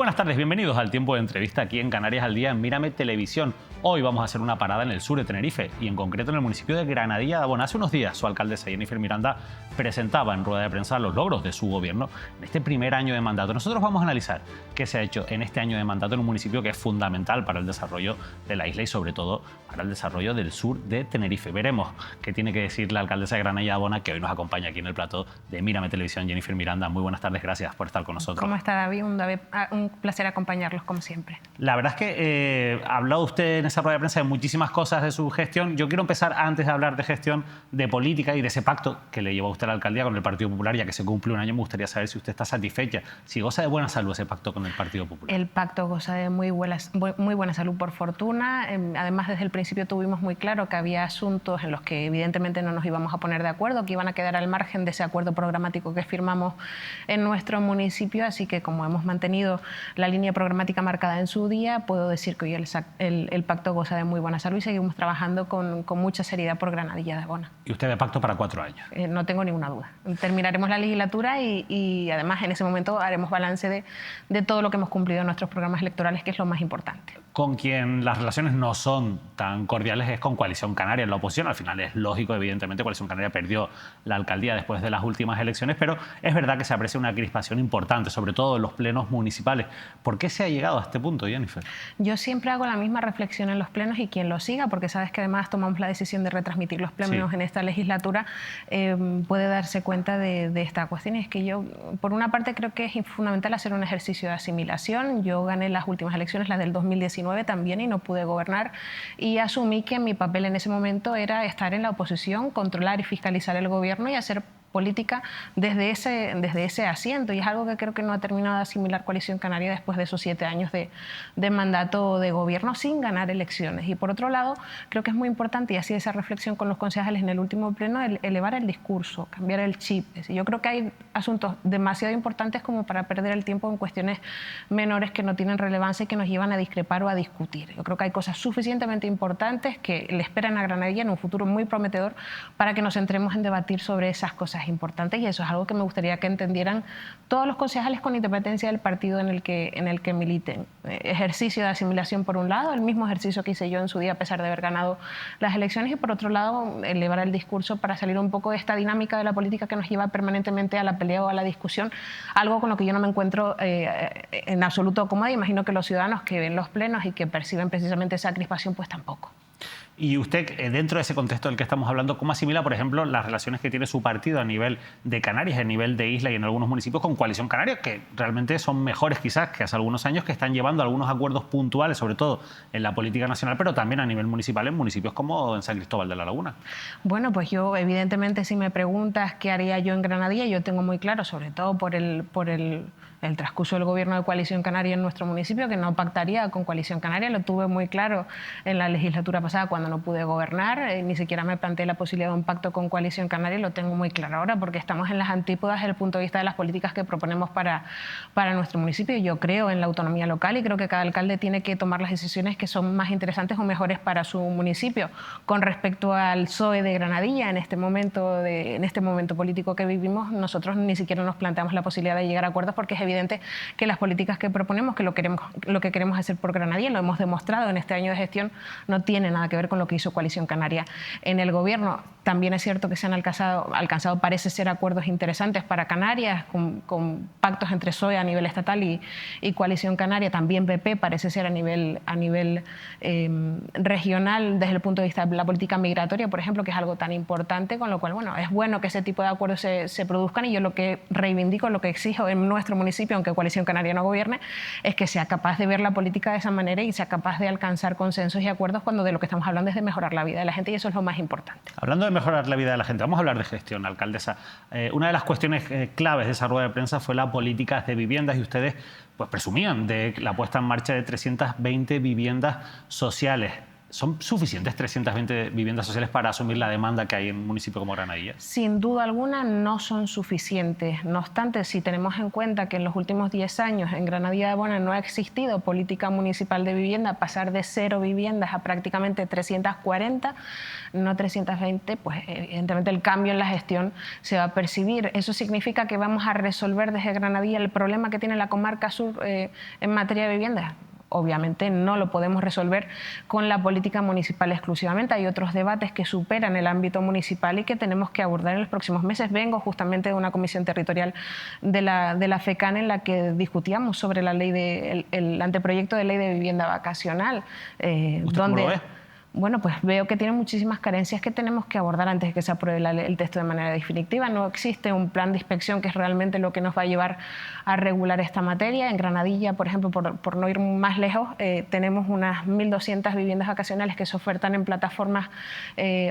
buenas tardes, bienvenidos al tiempo de entrevista aquí en Canarias al Día en Mírame Televisión. Hoy vamos a hacer una parada en el sur de Tenerife y en concreto en el municipio de Granadilla de Abona. Hace unos días su alcaldesa Jennifer Miranda presentaba en rueda de prensa los logros de su gobierno en este primer año de mandato. Nosotros vamos a analizar qué se ha hecho en este año de mandato en un municipio que es fundamental para el desarrollo de la isla y sobre todo para el desarrollo del sur de Tenerife. Veremos qué tiene que decir la alcaldesa de Granadilla de Abona, que hoy nos acompaña aquí en el plató de Mírame Televisión, Jennifer Miranda. Muy buenas tardes, gracias por estar con nosotros. ¿Cómo está, David? Un placer acompañarlos, como siempre. La verdad es que ha hablado usted en esa rueda de prensa de muchísimas cosas de su gestión. Yo quiero empezar, antes de hablar de gestión, de política y de ese pacto que le llevó a usted a la alcaldía con el Partido Popular, ya que se cumple un año. Me gustaría saber si usted está satisfecha, si goza de buena salud ese pacto con el Partido Popular. El pacto goza de muy buena salud, por fortuna. Además, desde el principio tuvimos muy claro que había asuntos en los que evidentemente no nos íbamos a poner de acuerdo, que iban a quedar al margen de ese acuerdo programático que firmamos en nuestro municipio. Así que, como hemos mantenido la línea programática marcada en su día, puedo decir que hoy el pacto goza de muy buena salud y seguimos trabajando con mucha seriedad por Granadilla de Abona. ¿Y usted de pacto para 4 años? No tengo ninguna duda. Terminaremos la legislatura y además en ese momento haremos balance de todo lo que hemos cumplido en nuestros programas electorales, que es lo más importante. Con quien las relaciones no son tan cordiales es con Coalición Canaria en la oposición. Al final es lógico, evidentemente, Coalición Canaria perdió la alcaldía después de las últimas elecciones, pero es verdad que se aprecia una crispación importante, sobre todo en los plenos municipales. ¿Por qué se ha llegado a este punto, Jennifer? Yo siempre hago la misma reflexión en los plenos y quien lo siga, porque sabes que además tomamos la decisión de retransmitir los plenos en esta legislatura, puede darse cuenta de esta cuestión. Y es que yo, por una parte, creo que es fundamental hacer un ejercicio de asimilación. Yo gané las últimas elecciones, las del 2019 también, y no pude gobernar, y asumí que mi papel en ese momento era estar en la oposición, controlar y fiscalizar el gobierno y hacer política desde ese asiento, y es algo que creo que no ha terminado de asimilar Coalición Canaria después de esos 7 años de mandato de gobierno sin ganar elecciones. Y por otro lado, creo que es muy importante, y así esa reflexión con los concejales en el último pleno, elevar el discurso, cambiar el chip. Yo creo que hay asuntos demasiado importantes como para perder el tiempo en cuestiones menores que no tienen relevancia y que nos llevan a discrepar o a discutir. Yo creo que hay cosas suficientemente importantes que le esperan a Granadilla en un futuro muy prometedor para que nos centremos en debatir sobre esas cosas importantes, y eso es algo que me gustaría que entendieran todos los concejales con independencia del partido en el que militen. Ejercicio de asimilación por un lado, el mismo ejercicio que hice yo en su día a pesar de haber ganado las elecciones, y por otro lado elevar el discurso para salir un poco de esta dinámica de la política que nos lleva permanentemente a la pelea o a la discusión, algo con lo que yo no me encuentro en absoluto cómoda. Imagino que los ciudadanos que ven los plenos y que perciben precisamente esa crispación pues tampoco. Y usted, dentro de ese contexto del que estamos hablando, ¿cómo asimila, por ejemplo, las relaciones que tiene su partido a nivel de Canarias, a nivel de isla y en algunos municipios con Coalición Canaria, que realmente son mejores quizás que hace algunos años, que están llevando algunos acuerdos puntuales, sobre todo en la política nacional, pero también a nivel municipal en municipios como en San Cristóbal de la Laguna? Bueno, pues yo evidentemente, si me preguntas qué haría yo en Granadilla, yo tengo muy claro, sobre todo por el transcurso del gobierno de Coalición Canaria en nuestro municipio, que no pactaría con Coalición Canaria. Lo tuve muy claro en la legislatura pasada cuando no pude gobernar, ni siquiera me planteé la posibilidad de un pacto con Coalición Canaria. Lo tengo muy claro ahora porque estamos en las antípodas desde el punto de vista de las políticas que proponemos para nuestro municipio. Yo creo en la autonomía local y creo que cada alcalde tiene que tomar las decisiones que son más interesantes o mejores para su municipio. Con respecto al PSOE de Granadilla, en este momento político que vivimos, nosotros ni siquiera nos planteamos la posibilidad de llegar a acuerdos, porque es evidente que las políticas que proponemos, que lo que queremos hacer por Granadilla, lo hemos demostrado en este año de gestión, no tiene nada que ver con lo que hizo Coalición Canaria en el gobierno. También es cierto que se han alcanzado parece ser, acuerdos interesantes para Canarias, con pactos entre PSOE a nivel estatal y Coalición Canaria, también PP parece ser a nivel regional, desde el punto de vista de la política migratoria, por ejemplo, que es algo tan importante, con lo cual, bueno, es bueno que ese tipo de acuerdos se produzcan, y yo lo que reivindico, lo que exijo en nuestro municipio, aunque Coalición Canaria no gobierne, es que sea capaz de ver la política de esa manera y sea capaz de alcanzar consensos y acuerdos cuando de lo que estamos hablando es de mejorar la vida de la gente, y eso es lo más importante. Hablando de mejorar la vida de la gente, vamos a hablar de gestión, alcaldesa. Una de las cuestiones claves de esa rueda de prensa fue la política de viviendas, y ustedes pues presumían de la puesta en marcha de 320 viviendas sociales. ¿Son suficientes 320 viviendas sociales para asumir la demanda que hay en un municipio como Granadilla? Sin duda alguna no son suficientes. No obstante, si tenemos en cuenta que en los últimos 10 años en Granadilla de Bona no ha existido política municipal de vivienda, pasar de 0 viviendas a prácticamente 340, no 320, pues evidentemente el cambio en la gestión se va a percibir. Eso significa que vamos a resolver desde Granadilla el problema que tiene la comarca sur en materia de vivienda. Obviamente no lo podemos resolver con la política municipal exclusivamente. Hay otros debates que superan el ámbito municipal y que tenemos que abordar en los próximos meses. Vengo justamente de una comisión territorial de la FECAN en la que discutíamos sobre la ley el anteproyecto de ley de vivienda vacacional. ¿Usted cómo lo ve? Bueno, pues veo que tiene muchísimas carencias que tenemos que abordar antes de que se apruebe el texto de manera definitiva. No existe un plan de inspección que es realmente lo que nos va a llevar a regular esta materia. En Granadilla, por ejemplo, por no ir más lejos, tenemos unas 1.200 viviendas vacacionales que se ofertan en plataformas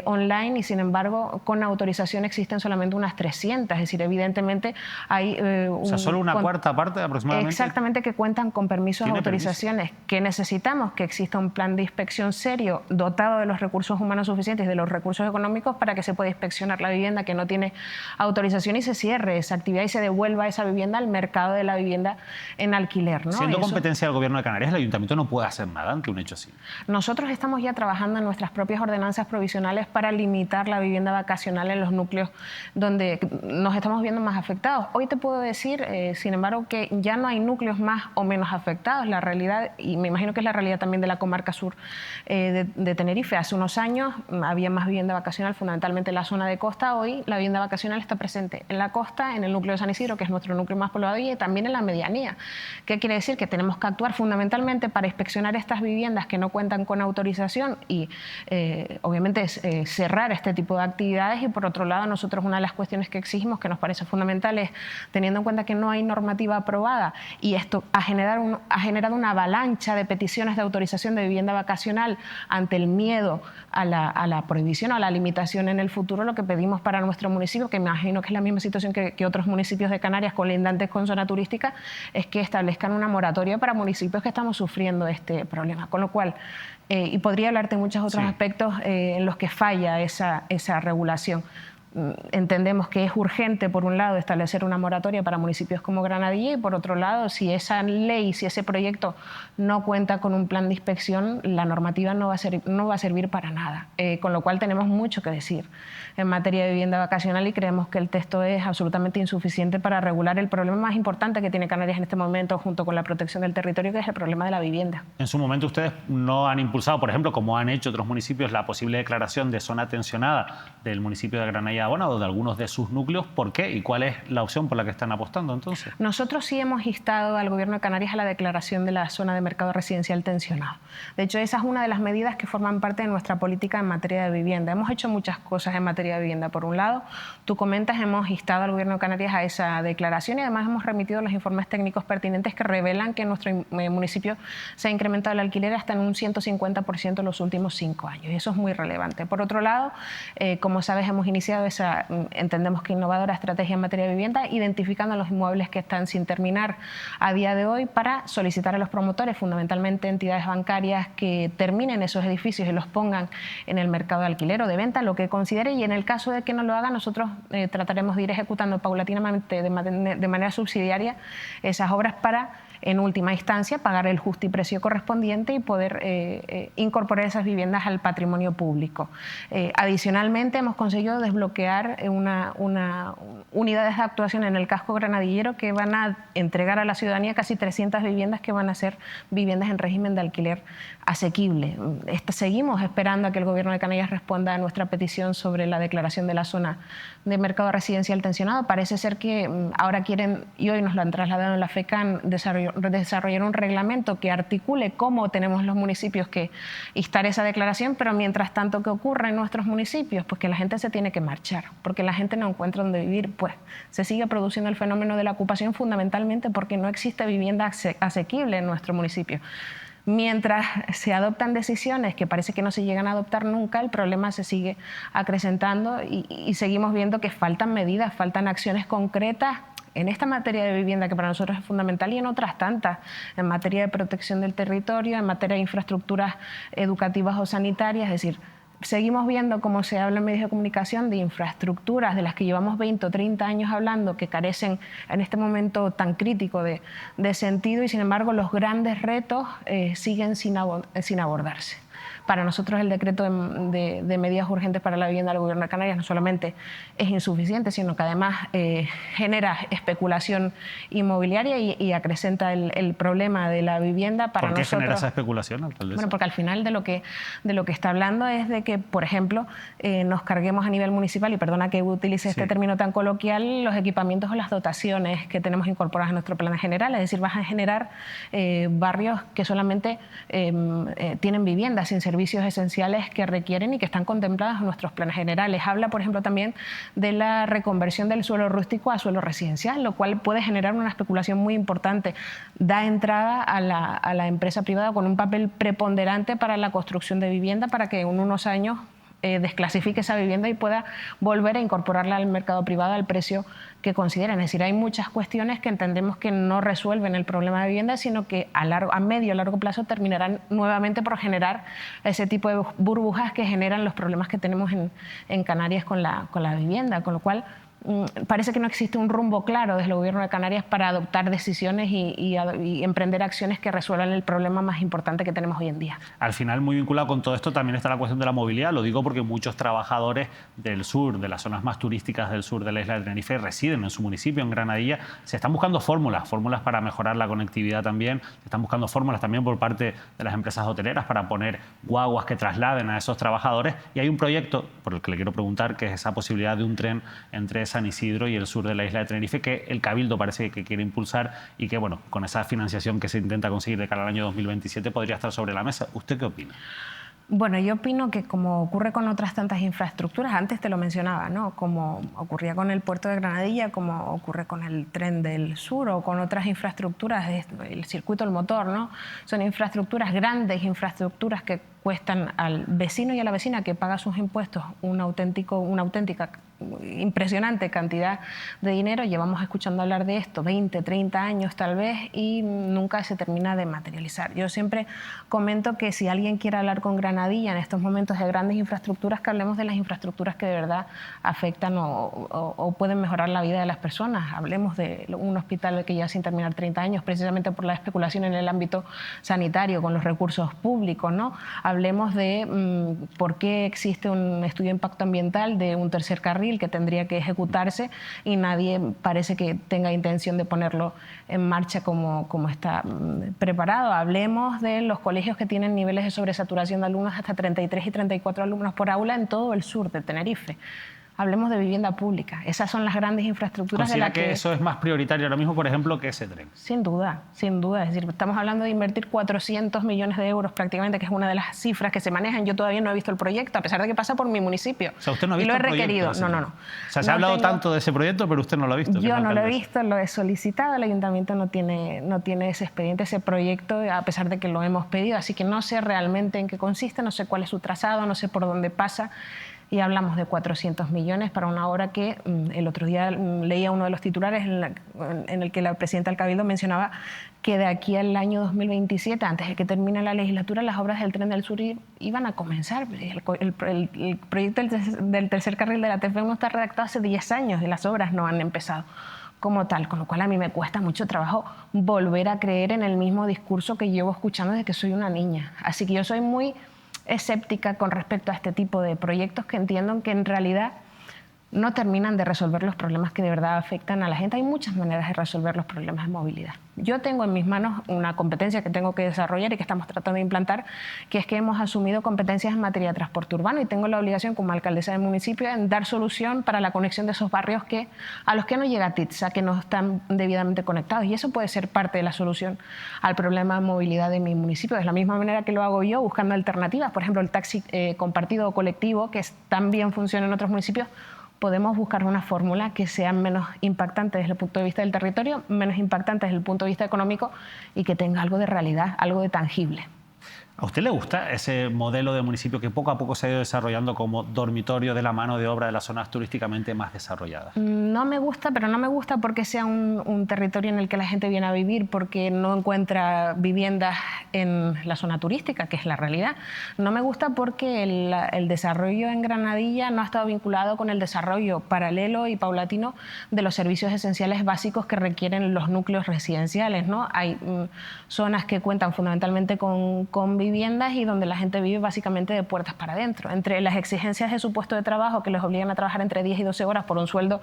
online y, sin embargo, con autorización existen solamente unas 300. Es decir, evidentemente hay... o sea, solo una cuarta parte aproximadamente. Exactamente, que cuentan con permisos o autorizaciones. Que necesitamos que exista un plan de inspección serio, dotado de los recursos humanos suficientes y de los recursos económicos para que se pueda inspeccionar la vivienda que no tiene autorización y se cierre esa actividad y se devuelva esa vivienda al mercado de la vivienda en alquiler, ¿no? Siendo competencia del Gobierno de Canarias, el Ayuntamiento no puede hacer nada ante un hecho así. Nosotros estamos ya trabajando en nuestras propias ordenanzas provisionales para limitar la vivienda vacacional en los núcleos donde nos estamos viendo más afectados. Hoy te puedo decir, sin embargo, que ya no hay núcleos más o menos afectados. La realidad, y me imagino que es la realidad también de la comarca sur de Tenerife. Hace unos años había más vivienda vacacional, fundamentalmente en la zona de costa. Hoy la vivienda vacacional está presente en la costa, en el núcleo de San Isidro, que es nuestro núcleo más poblado, y también en la medianía. ¿Qué quiere decir? Que tenemos que actuar fundamentalmente para inspeccionar estas viviendas que no cuentan con autorización y obviamente cerrar este tipo de actividades. Y por otro lado, nosotros una de las cuestiones que exigimos, que nos parece fundamental, es, teniendo en cuenta que no hay normativa aprobada y esto ha generado una avalancha de peticiones de autorización de vivienda vacacional ante el miedo a la prohibición o a la limitación en el futuro, lo que pedimos para nuestro municipio, que me imagino que es la misma situación que otros municipios de Canarias colindantes con zona turística, es que establezcan una moratoria para municipios que estamos sufriendo este problema. Con lo cual, y podría hablarte de muchos otros aspectos en los que falla esa regulación. Entendemos que es urgente, por un lado, establecer una moratoria para municipios como Granadilla y, por otro lado, si esa ley, si ese proyecto no cuenta con un plan de inspección, la normativa no va a servir para nada. Con lo cual tenemos mucho que decir en materia de vivienda vacacional y creemos que el texto es absolutamente insuficiente para regular el problema más importante que tiene Canarias en este momento, junto con la protección del territorio, que es el problema de la vivienda. En su momento ustedes no han impulsado, por ejemplo, como han hecho otros municipios, la posible declaración de zona tensionada del municipio de Granadilla Bona o de algunos de sus núcleos. ¿Por qué? ¿Y cuál es la opción por la que están apostando entonces? Nosotros sí hemos instado al Gobierno de Canarias a la declaración de la zona de mercado residencial tensionado. De hecho, esa es una de las medidas que forman parte de nuestra política en materia de vivienda. Hemos hecho muchas cosas en materia de vivienda. Por un lado, tú comentas, hemos instado al Gobierno de Canarias a esa declaración y además hemos remitido los informes técnicos pertinentes que revelan que en nuestro municipio se ha incrementado el alquiler hasta en un 150% en los últimos 5 años. Y eso es muy relevante. Por otro lado, como sabes, hemos iniciado esa, entendemos que innovadora estrategia en materia de vivienda, identificando los inmuebles que están sin terminar a día de hoy para solicitar a los promotores, fundamentalmente entidades bancarias, que terminen esos edificios y los pongan en el mercado de alquiler o de venta, lo que considere, y en el caso de que no lo hagan, nosotros trataremos de ir ejecutando paulatinamente de manera subsidiaria esas obras para, en última instancia, pagar el justiprecio correspondiente y poder incorporar esas viviendas al patrimonio público. Adicionalmente, hemos conseguido desbloquear unidades de actuación en el casco granadillero que van a entregar a la ciudadanía casi 300 viviendas que van a ser viviendas en régimen de alquiler asequible. Seguimos esperando a que el Gobierno de Canarias responda a nuestra petición sobre la declaración de la zona de mercado residencial tensionado. Parece ser que ahora quieren, y hoy nos lo han trasladado en la FECAN, desarrollar un reglamento que articule cómo tenemos los municipios que instar esa declaración, pero mientras tanto, ¿qué ocurre en nuestros municipios? Pues que la gente se tiene que marchar, porque la gente no encuentra dónde vivir. Pues se sigue produciendo el fenómeno de la ocupación, fundamentalmente porque no existe vivienda asequible en nuestro municipio. Mientras se adoptan decisiones que parece que no se llegan a adoptar nunca, el problema se sigue acrecentando y seguimos viendo que faltan medidas, faltan acciones concretas en esta materia de vivienda, que para nosotros es fundamental, y en otras tantas, en materia de protección del territorio, en materia de infraestructuras educativas o sanitarias. Es decir, seguimos viendo cómo se habla en medios de comunicación de infraestructuras de las que llevamos 20 o 30 años hablando, que carecen en este momento tan crítico de sentido, y sin embargo los grandes retos siguen sin abordarse. Para nosotros el decreto de medidas urgentes para la vivienda del Gobierno de Canarias no solamente es insuficiente, sino que además genera especulación inmobiliaria y acrecenta el problema de la vivienda para nosotros. ¿Por qué genera esa especulación, alcaldesa? Bueno, porque al final de lo que está hablando es de que, por ejemplo, nos carguemos a nivel municipal, y perdona que utilice este término tan coloquial, los equipamientos o las dotaciones que tenemos incorporadas en nuestro plan general. Es decir, vas a generar barrios que solamente tienen viviendas sin servicios esenciales que requieren y que están contemplados en nuestros planes generales. Habla, por ejemplo, también de la reconversión del suelo rústico a suelo residencial, lo cual puede generar una especulación muy importante. Da entrada a la empresa privada con un papel preponderante para la construcción de vivienda, para que en unos años desclasifique esa vivienda y pueda volver a incorporarla al mercado privado al precio que consideren. Es decir, hay muchas cuestiones que entendemos que no resuelven el problema de vivienda, sino que a medio y largo plazo terminarán nuevamente por generar ese tipo de burbujas que generan los problemas que tenemos en Canarias con la vivienda, con lo cual parece que no existe un rumbo claro desde el Gobierno de Canarias para adoptar decisiones y emprender acciones que resuelvan el problema más importante que tenemos hoy en día. Al final, muy vinculado con todo esto, también está la cuestión de la movilidad. Lo digo porque muchos trabajadores del sur, de las zonas más turísticas del sur de la isla de Tenerife, residen en su municipio, en Granadilla. Se están buscando fórmulas para mejorar la conectividad también. Se están buscando fórmulas también por parte de las empresas hoteleras para poner guaguas que trasladen a esos trabajadores. Y hay un proyecto por el que le quiero preguntar, que es esa posibilidad de un tren entre San Isidro y el sur de la isla de Tenerife, que el Cabildo parece que quiere impulsar y que, bueno, con esa financiación que se intenta conseguir de cara al año 2027 podría estar sobre la mesa. ¿Usted qué opina? Bueno, yo opino que, como ocurre con otras tantas infraestructuras, antes te lo mencionaba, ¿no? Como ocurría con el puerto de Granadilla, como ocurre con el tren del sur o con otras infraestructuras, el circuito del motor, ¿no? Son infraestructuras, grandes infraestructuras que cuestan al vecino y a la vecina que paga sus impuestos una auténtica impresionante cantidad de dinero. Llevamos escuchando hablar de esto 20, 30 años tal vez y nunca se termina de materializar. Yo siempre comento que si alguien quiere hablar con Granadilla en estos momentos de grandes infraestructuras, que hablemos de las infraestructuras que de verdad afectan o pueden mejorar la vida de las personas. Hablemos de un hospital que lleva sin terminar 30 años precisamente por la especulación en el ámbito sanitario con los recursos públicos, ¿no? Hablemos de por qué existe un estudio de impacto ambiental de un tercer carril que tendría que ejecutarse y nadie parece que tenga intención de ponerlo en marcha como está preparado. Hablemos de los colegios que tienen niveles de sobresaturación de alumnos hasta 33 y 34 alumnos por aula en todo el sur de Tenerife. Hablemos de vivienda pública. Esas son las grandes infraestructuras de las que eso es más prioritario ahora mismo, por ejemplo, que ese tren. Sin duda, sin duda. Es decir, estamos hablando de invertir 400 millones de euros prácticamente, que es una de las cifras que se manejan. Yo todavía no he visto el proyecto, a pesar de que pasa por mi municipio. O sea, usted no ha visto y lo he el proyecto, requerido. No. O sea, se ha hablado tanto de ese proyecto, pero usted no lo ha visto. Yo no lo he visto, lo he solicitado. El ayuntamiento no tiene ese expediente, ese proyecto, a pesar de que lo hemos pedido. Así que no sé realmente en qué consiste, no sé cuál es su trazado, no sé por dónde pasa. Y hablamos de 400 millones para una obra que el otro día leía uno de los titulares en el que la presidenta del Cabildo mencionaba que de aquí al año 2027, antes de que termine la legislatura, las obras del Tren del Sur iban a comenzar. El proyecto del tercer carril de la TFM no está redactado hace 10 años y las obras no han empezado como tal, con lo cual a mí me cuesta mucho trabajo volver a creer en el mismo discurso que llevo escuchando desde que soy una niña. Así que yo soy muy escéptica con respecto a este tipo de proyectos que entiendo que en realidad no terminan de resolver los problemas que de verdad afectan a la gente. Hay muchas maneras de resolver los problemas de movilidad. Yo tengo en mis manos una competencia que tengo que desarrollar y que estamos tratando de implantar, que es que hemos asumido competencias en materia de transporte urbano y tengo la obligación como alcaldesa del municipio en dar solución para la conexión de esos barrios a los que no llega TITSA, que no están debidamente conectados. Y eso puede ser parte de la solución al problema de movilidad de mi municipio. De la misma manera que lo hago yo, buscando alternativas. Por ejemplo, el taxi compartido o colectivo, que también funciona en otros municipios. Podemos buscar una fórmula que sea menos impactante desde el punto de vista del territorio, menos impactante desde el punto de vista económico y que tenga algo de realidad, algo de tangible. ¿A usted le gusta ese modelo de municipio que poco a poco se ha ido desarrollando como dormitorio de la mano de obra de las zonas turísticamente más desarrolladas? No me gusta, pero no me gusta porque sea un territorio en el que la gente viene a vivir, porque no encuentra viviendas en la zona turística, que es la realidad. No me gusta porque el desarrollo en Granadilla no ha estado vinculado con el desarrollo paralelo y paulatino de los servicios esenciales básicos que requieren los núcleos residenciales, ¿no? Hay zonas que cuentan fundamentalmente con viviendas y donde la gente vive básicamente de puertas para adentro. Entre las exigencias de su puesto de trabajo, que les obligan a trabajar entre 10 y 12 horas por un sueldo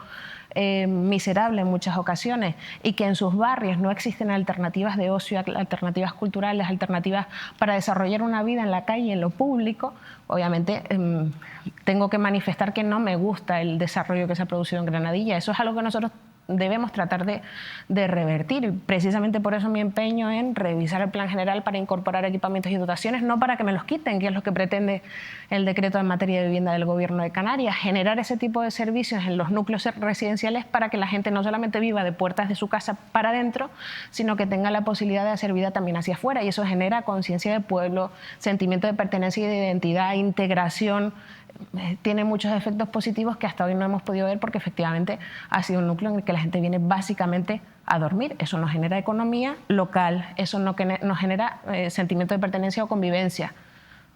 miserable en muchas ocasiones, y que en sus barrios no existen alternativas de ocio, alternativas culturales, alternativas para desarrollar una vida en la calle, en lo público, obviamente tengo que manifestar que no me gusta el desarrollo que se ha producido en Granadilla. Eso es algo que nosotros debemos tratar de revertir. Precisamente por eso mi empeño en revisar el plan general para incorporar equipamientos y dotaciones, no para que me los quiten, que es lo que pretende el decreto en materia de vivienda del Gobierno de Canarias, generar ese tipo de servicios en los núcleos residenciales para que la gente no solamente viva de puertas de su casa para adentro, sino que tenga la posibilidad de hacer vida también hacia afuera, y eso genera conciencia de pueblo, sentimiento de pertenencia y de identidad, integración. Tiene muchos efectos positivos que hasta hoy no hemos podido ver porque efectivamente ha sido un núcleo en el que la gente viene básicamente a dormir. Eso nos genera economía local, eso nos genera sentimiento de pertenencia o convivencia.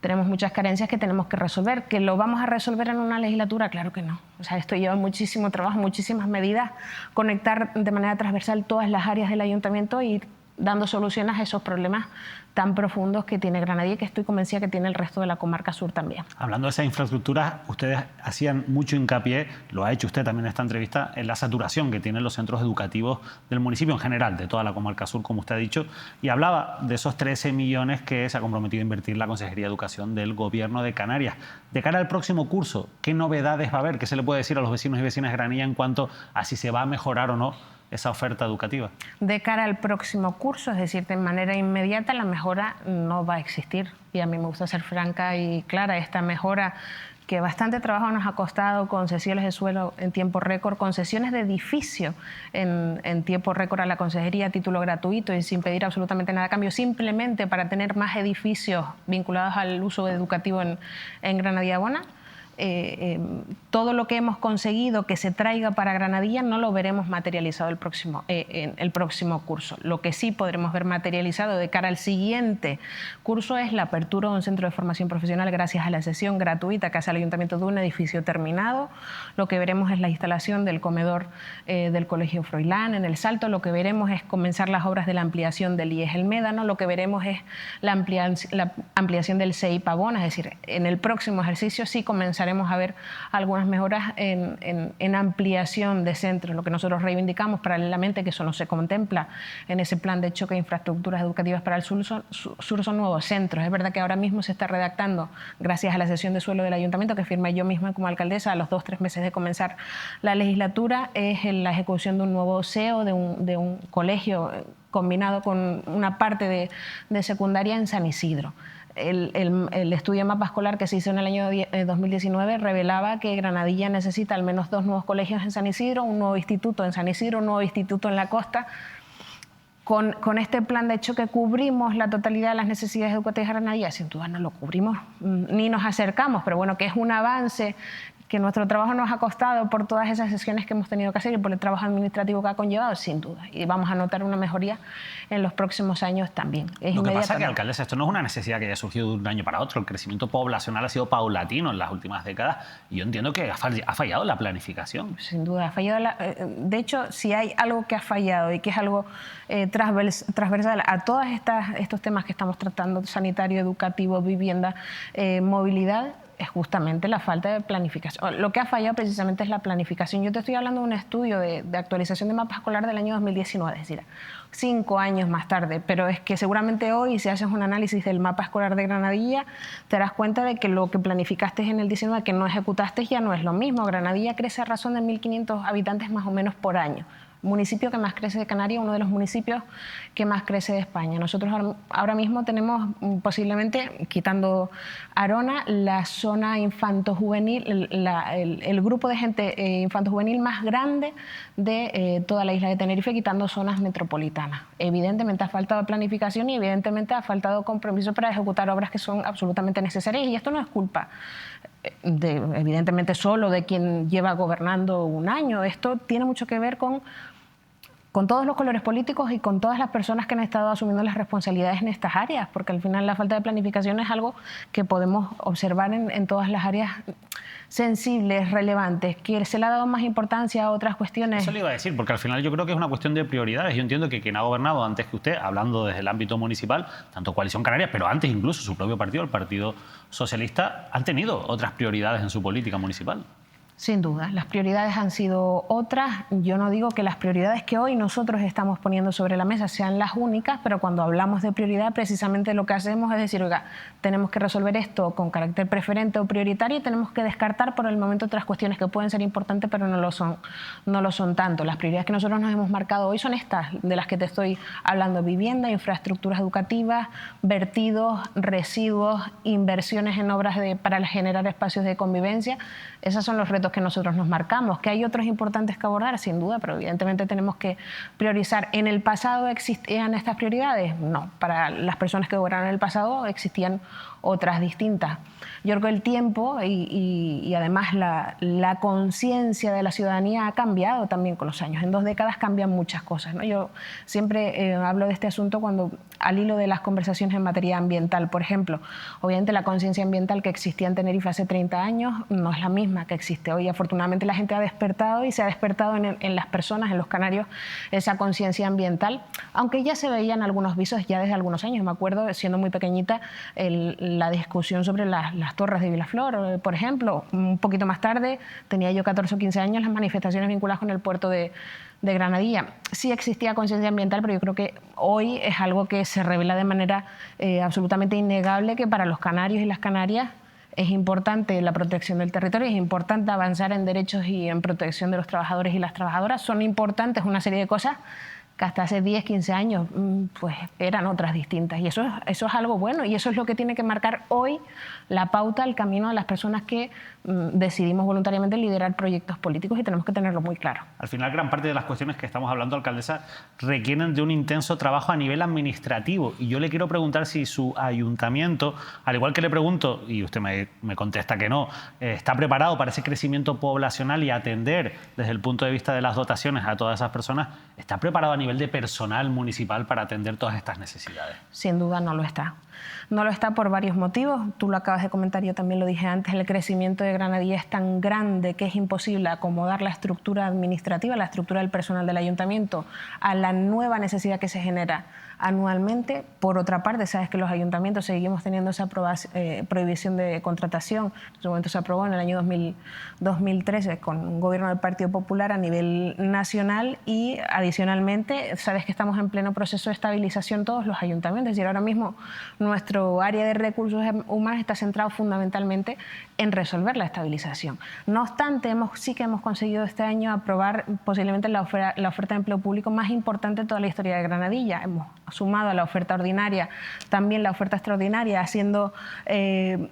Tenemos muchas carencias que tenemos que resolver. ¿Que lo vamos a resolver en una legislatura? Claro que no. O sea, esto lleva muchísimo trabajo, muchísimas medidas, conectar de manera transversal todas las áreas del ayuntamiento y ir dando soluciones a esos problemas tan profundos que tiene Granadilla y que estoy convencida que tiene el resto de la comarca sur también. Hablando de esas infraestructuras, ustedes hacían mucho hincapié, lo ha hecho usted también en esta entrevista, en la saturación que tienen los centros educativos del municipio en general, de toda la comarca sur, como usted ha dicho, y hablaba de esos 13 millones que se ha comprometido a invertir la Consejería de Educación del Gobierno de Canarias. De cara al próximo curso, ¿qué novedades va a haber? ¿Qué se le puede decir a los vecinos y vecinas de Granadilla en cuanto a si se va a mejorar o no esa oferta educativa? De cara al próximo curso, es decir, de manera inmediata, la mejora no va a existir. Y a mí me gusta ser franca y clara. Esta mejora, que bastante trabajo nos ha costado, concesiones de suelo en tiempo récord, concesiones de edificio en tiempo récord a la Consejería a título gratuito y sin pedir absolutamente nada a cambio, simplemente para tener más edificios vinculados al uso educativo en Granadilla Bona. Todo lo que hemos conseguido que se traiga para Granadilla no lo veremos materializado en el próximo curso. Lo que sí podremos ver materializado de cara al siguiente curso es la apertura de un centro de formación profesional gracias a la cesión gratuita que hace el Ayuntamiento de un edificio terminado. Lo que veremos es la instalación del comedor del Colegio Froilán en El Salto. Lo que veremos es comenzar las obras de la ampliación del IES El Médano. Lo que veremos es la ampliación del CEI Pavón. Es decir, en el próximo ejercicio sí comenzaremos a ver algunas mejoras en ampliación de centros, lo que nosotros reivindicamos paralelamente, que eso no se contempla en ese plan de choque de infraestructuras educativas para el sur, son nuevos centros. Es verdad que ahora mismo se está redactando, gracias a la cesión de suelo del ayuntamiento que firmé yo misma como alcaldesa a los 2 o 3 meses de comenzar la legislatura, es la ejecución de un nuevo SEO, de un colegio combinado con una parte de secundaria en San Isidro. El estudio de mapa escolar que se hizo en el año 2019 revelaba que Granadilla necesita al menos 2 nuevos colegios en San Isidro, un nuevo instituto en San Isidro, un nuevo instituto en la costa. Con este plan de choque cubrimos la totalidad de las necesidades educativas de Granadilla. Sin duda no lo cubrimos ni nos acercamos, pero bueno, que es un avance, que nuestro trabajo nos ha costado por todas esas sesiones que hemos tenido que hacer y por el trabajo administrativo que ha conllevado, sin duda. Y vamos a notar una mejoría en los próximos años también. Lo que pasa es que, alcaldesa, esto no es una necesidad que haya surgido de un año para otro. El crecimiento poblacional ha sido paulatino en las últimas décadas y yo entiendo que ha fallado la planificación. Sin duda, ha fallado. De hecho, si hay algo que ha fallado y que es algo transversal a todos estos temas que estamos tratando, sanitario, educativo, vivienda, movilidad, es justamente la falta de planificación. Lo que ha fallado precisamente es la planificación. Yo te estoy hablando de un estudio de actualización de mapa escolar del año 2019, es decir, 5 años más tarde, pero es que seguramente hoy, si haces un análisis del mapa escolar de Granadilla, te darás cuenta de que lo que planificaste en el 19, que no ejecutaste, ya no es lo mismo. Granadilla crece a razón de 1.500 habitantes más o menos por año. municipio que más crece de Canarias, uno de los municipios que más crece de España. Nosotros ahora mismo tenemos posiblemente, quitando Arona, la zona infanto-juvenil, el grupo de gente infanto-juvenil más grande de toda la isla de Tenerife, quitando zonas metropolitanas. Evidentemente ha faltado planificación y evidentemente ha faltado compromiso para ejecutar obras que son absolutamente necesarias, y esto no es culpa evidentemente solo de quien lleva gobernando un año. Esto tiene mucho que ver con todos los colores políticos y con todas las personas que han estado asumiendo las responsabilidades en estas áreas, porque al final la falta de planificación es algo que podemos observar en todas las áreas sensibles, relevantes, que se le ha dado más importancia a otras cuestiones. Eso le iba a decir, porque al final yo creo que es una cuestión de prioridades. Yo entiendo que quien ha gobernado antes que usted, hablando desde el ámbito municipal, tanto Coalición Canaria, pero antes incluso su propio partido, el Partido Socialista, han tenido otras prioridades en su política municipal. Sin duda, las prioridades han sido otras. Yo no digo que las prioridades que hoy nosotros estamos poniendo sobre la mesa sean las únicas, pero cuando hablamos de prioridad, precisamente lo que hacemos es decir, oiga, tenemos que resolver esto con carácter preferente o prioritario y tenemos que descartar por el momento otras cuestiones que pueden ser importantes, pero no lo son tanto. Las prioridades que nosotros nos hemos marcado hoy son estas de las que te estoy hablando: vivienda, infraestructuras educativas, vertidos, residuos, inversiones en obras para generar espacios de convivencia. Esos son los retos que nosotros nos marcamos. ¿Que hay otros importantes que abordar? Sin duda, pero evidentemente tenemos que priorizar. ¿En el pasado existían estas prioridades? No. Para las personas que gobernaron en el pasado existían otras distintas. Yo creo que el tiempo y además la conciencia de la ciudadanía ha cambiado también con los años. En 2 décadas cambian muchas cosas, ¿no? Yo siempre hablo de este asunto cuando, al hilo de las conversaciones en materia ambiental, por ejemplo, obviamente la conciencia ambiental que existía en Tenerife hace 30 años no es la misma que existe hoy. Afortunadamente la gente ha despertado y se ha despertado en las personas, en los canarios, esa conciencia ambiental, aunque ya se veían algunos visos ya desde algunos años. Me acuerdo, siendo muy pequeñita, la discusión sobre las torres de Vilaflor, por ejemplo. Un poquito más tarde, tenía yo 14 o 15 años, las manifestaciones vinculadas con el puerto de Granadilla. Sí existía conciencia ambiental, pero yo creo que hoy es algo que se revela de manera absolutamente innegable, que para los canarios y las canarias es importante la protección del territorio, es importante avanzar en derechos y en protección de los trabajadores y las trabajadoras. Son importantes una serie de cosas que hasta hace 10, 15 años pues eran otras distintas. Y eso es algo bueno, y eso es lo que tiene que marcar hoy la pauta, el camino de las personas que decidimos voluntariamente liderar proyectos políticos, y tenemos que tenerlo muy claro. Al final, gran parte de las cuestiones que estamos hablando, alcaldesa, requieren de un intenso trabajo a nivel administrativo. Y yo le quiero preguntar si su ayuntamiento, al igual que le pregunto, y usted me contesta que no, está preparado para ese crecimiento poblacional y atender desde el punto de vista de las dotaciones a todas esas personas. ¿Está preparado a nivel de personal municipal para atender todas estas necesidades? Sin duda no lo está. No lo está por varios motivos. Tú lo acabas de comentar, yo también lo dije antes. El crecimiento de Granadilla es tan grande que es imposible acomodar la estructura administrativa, la estructura del personal del ayuntamiento a la nueva necesidad que se genera anualmente. Por otra parte, sabes que los ayuntamientos seguimos teniendo esa prohibición de contratación. En su momento se aprobó en el año 2013 con un gobierno del Partido Popular a nivel nacional, y adicionalmente sabes que estamos en pleno proceso de estabilización todos los ayuntamientos. Es decir, ahora mismo nuestro área de recursos humanos está centrado fundamentalmente en resolver la estabilización. No obstante, sí que hemos conseguido este año aprobar posiblemente la oferta de empleo público más importante de toda la historia de Granadilla. Hemos sumado a la oferta ordinaria también la oferta extraordinaria, haciendo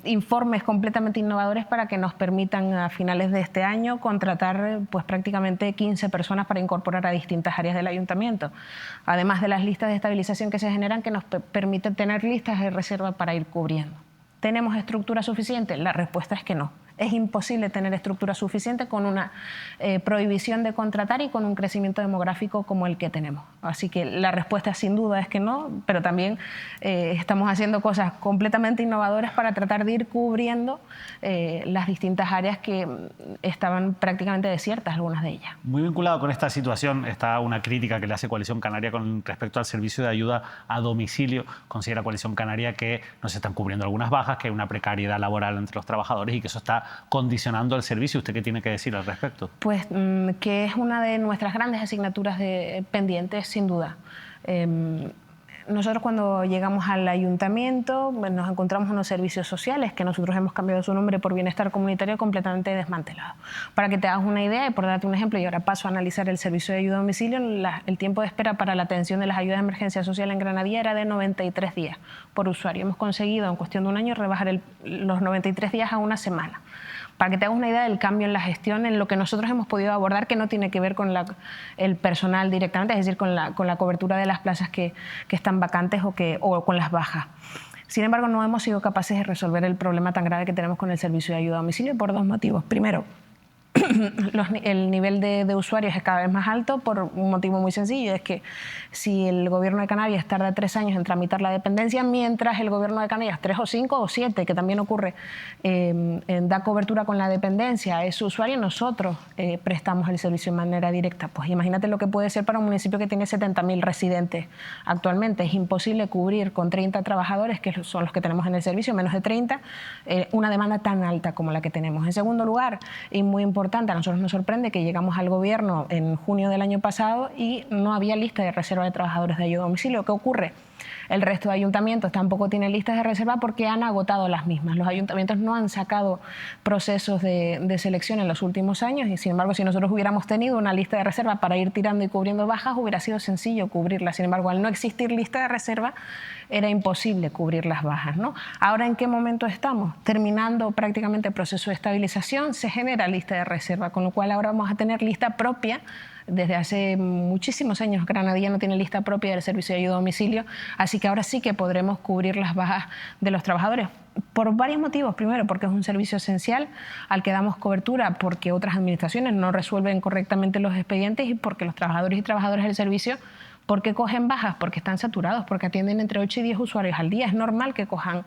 informes completamente innovadores para que nos permitan a finales de este año contratar pues prácticamente 15 personas para incorporar a distintas áreas del ayuntamiento, además de las listas de estabilización que se generan, que nos permiten tener listas de reserva para ir cubriendo. ¿Tenemos estructura suficiente? La respuesta es que no. Es imposible tener estructura suficiente con una prohibición de contratar y con un crecimiento demográfico como el que tenemos. Así que la respuesta sin duda es que no, pero también estamos haciendo cosas completamente innovadoras para tratar de ir cubriendo las distintas áreas que estaban prácticamente desiertas, algunas de ellas. Muy vinculado con esta situación está una crítica que le hace Coalición Canaria con respecto al servicio de ayuda a domicilio. Considera Coalición Canaria que no se están cubriendo algunas bajas, que hay una precariedad laboral entre los trabajadores y que eso está condicionando el servicio. ¿Usted qué tiene que decir al respecto? Pues que es una de nuestras grandes asignaturas pendientes, sin duda. nosotros cuando llegamos al ayuntamiento nos encontramos unos servicios sociales que nosotros hemos cambiado su nombre por Bienestar Comunitario completamente desmantelado. Para que te hagas una idea y por darte un ejemplo, y ahora paso a analizar el servicio de ayuda a domicilio, el tiempo de espera para la atención de las ayudas de emergencia social en Granadilla era de 93 días por usuario. Hemos conseguido en cuestión de un año rebajar los 93 días a una semana. Para que te hagas una idea del cambio en la gestión, en lo que nosotros hemos podido abordar, que no tiene que ver con el personal directamente, es decir, con la cobertura de las plazas que están vacantes o con las bajas. Sin embargo, no hemos sido capaces de resolver el problema tan grave que tenemos con el servicio de ayuda a domicilio por dos motivos. Primero, el nivel de usuarios es cada vez más alto por un motivo muy sencillo, es que si el Gobierno de Canarias tarda 3 años en tramitar la dependencia, mientras el Gobierno de Canarias 3 o 5 o 7, que también ocurre, da cobertura con la dependencia a ese usuario, nosotros prestamos el servicio de manera directa. Pues imagínate lo que puede ser para un municipio que tiene 70.000 residentes actualmente. Es imposible cubrir con 30 trabajadores, que son los que tenemos en el servicio, menos de 30, una demanda tan alta como la que tenemos. En segundo lugar, y muy importante, a nosotros nos sorprende que llegamos al Gobierno en junio del año pasado y no había lista de reserva de trabajadores de ayuda a domicilio. ¿Qué ocurre? El resto de ayuntamientos tampoco tienen listas de reserva porque han agotado las mismas. Los ayuntamientos no han sacado procesos de selección en los últimos años y, sin embargo, si nosotros hubiéramos tenido una lista de reserva para ir tirando y cubriendo bajas, hubiera sido sencillo cubrirlas. Sin embargo, al no existir lista de reserva, era imposible cubrir las bajas, ¿no? Ahora, ¿en qué momento estamos? Terminando prácticamente el proceso de estabilización, se genera lista de reserva, con lo cual ahora vamos a tener lista propia. Desde hace muchísimos años Granadilla no tiene lista propia del servicio de ayuda a domicilio, así que ahora sí que podremos cubrir las bajas de los trabajadores por varios motivos. Primero, porque es un servicio esencial al que damos cobertura porque otras administraciones no resuelven correctamente los expedientes y porque los trabajadores y trabajadoras del servicio, ¿por qué cogen bajas? Porque están saturados, porque atienden entre 8 y 10 usuarios al día. Es normal que cojan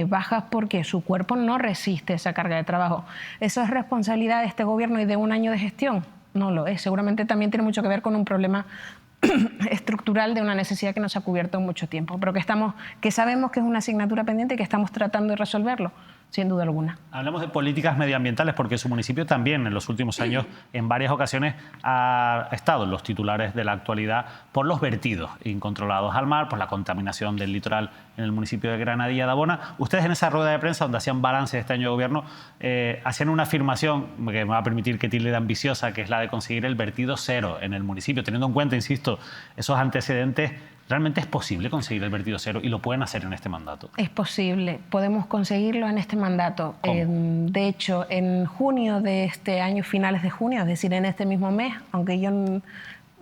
bajas porque su cuerpo no resiste esa carga de trabajo. ¿Eso es responsabilidad de este Gobierno y de un año de gestión? No lo es. Seguramente también tiene mucho que ver con un problema estructural de una necesidad que no se ha cubierto en mucho tiempo, pero que sabemos que es una asignatura pendiente y que estamos tratando de resolverlo, sin duda alguna. Hablemos de políticas medioambientales porque su municipio también en los últimos años en varias ocasiones ha estado en los titulares de la actualidad por los vertidos incontrolados al mar, por la contaminación del litoral en el municipio de Granadilla de Abona. Ustedes en esa rueda de prensa donde hacían balance de este año de gobierno hacían una afirmación que me va a permitir que tilde de ambiciosa, que es la de conseguir el vertido cero en el municipio. Teniendo en cuenta, insisto, esos antecedentes, ¿realmente es posible conseguir el vertido cero y lo pueden hacer en este mandato? Es posible, podemos conseguirlo en este mandato. De hecho, en junio de este año, finales de junio, es decir, en este mismo mes, aunque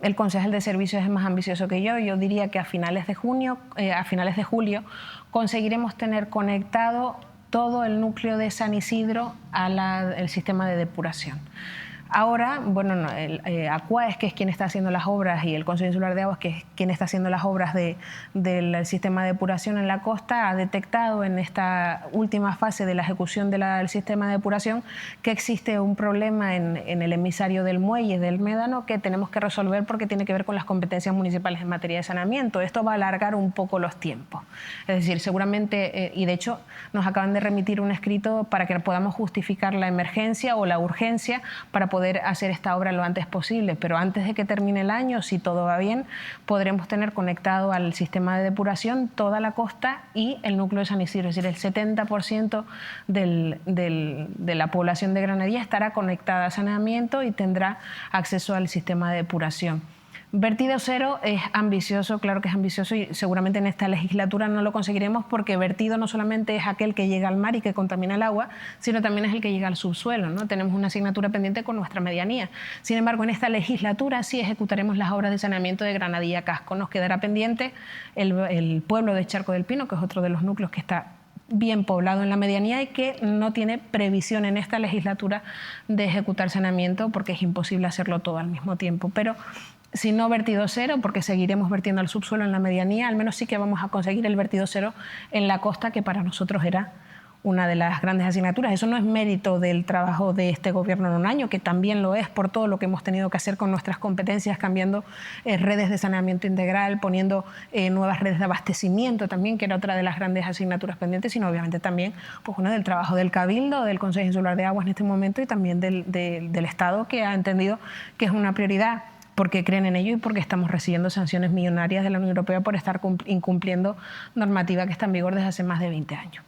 el concejal de servicios es más ambicioso que yo diría que a finales de julio conseguiremos tener conectado todo el núcleo de San Isidro al sistema de depuración. Ahora, bueno, Aquaes, que es quien está haciendo las obras, y el Consejo Insular de Aguas, que es quien está haciendo las obras del sistema de depuración en la costa, ha detectado en esta última fase de la ejecución del sistema de depuración que existe un problema en el emisario del muelle del Médano que tenemos que resolver porque tiene que ver con las competencias municipales en materia de saneamiento. Esto va a alargar un poco los tiempos. Es decir, seguramente, y de hecho nos acaban de remitir un escrito para que podamos justificar la emergencia o la urgencia para poder hacer esta obra lo antes posible, pero antes de que termine el año, si todo va bien, podremos tener conectado al sistema de depuración toda la costa y el núcleo de San Isidro, es decir, el 70% de la población de Granadilla estará conectada a saneamiento y tendrá acceso al sistema de depuración. Vertido cero es ambicioso, claro que es ambicioso, y seguramente en esta legislatura no lo conseguiremos porque vertido no solamente es aquel que llega al mar y que contamina el agua, sino también es el que llega al subsuelo, ¿no? Tenemos una asignatura pendiente con nuestra medianía. Sin embargo, en esta legislatura sí ejecutaremos las obras de saneamiento de Granadilla Casco. Nos quedará pendiente el pueblo de Charco del Pino, que es otro de los núcleos que está bien poblado en la medianía y que no tiene previsión en esta legislatura de ejecutar saneamiento porque es imposible hacerlo todo al mismo tiempo. Pero si no vertido cero, porque seguiremos vertiendo al subsuelo en la medianía, al menos sí que vamos a conseguir el vertido cero en la costa, que para nosotros era una de las grandes asignaturas. Eso no es mérito del trabajo de este gobierno en un año, que también lo es por todo lo que hemos tenido que hacer con nuestras competencias, cambiando redes de saneamiento integral, poniendo nuevas redes de abastecimiento también, que era otra de las grandes asignaturas pendientes, sino obviamente también pues, del trabajo del Cabildo, del Consejo Insular de Aguas en este momento y también del Estado, que ha entendido que es una prioridad. porque creen en ello y porque estamos recibiendo sanciones millonarias de la Unión Europea por estar incumpliendo normativa que está en vigor desde hace más de 20 años.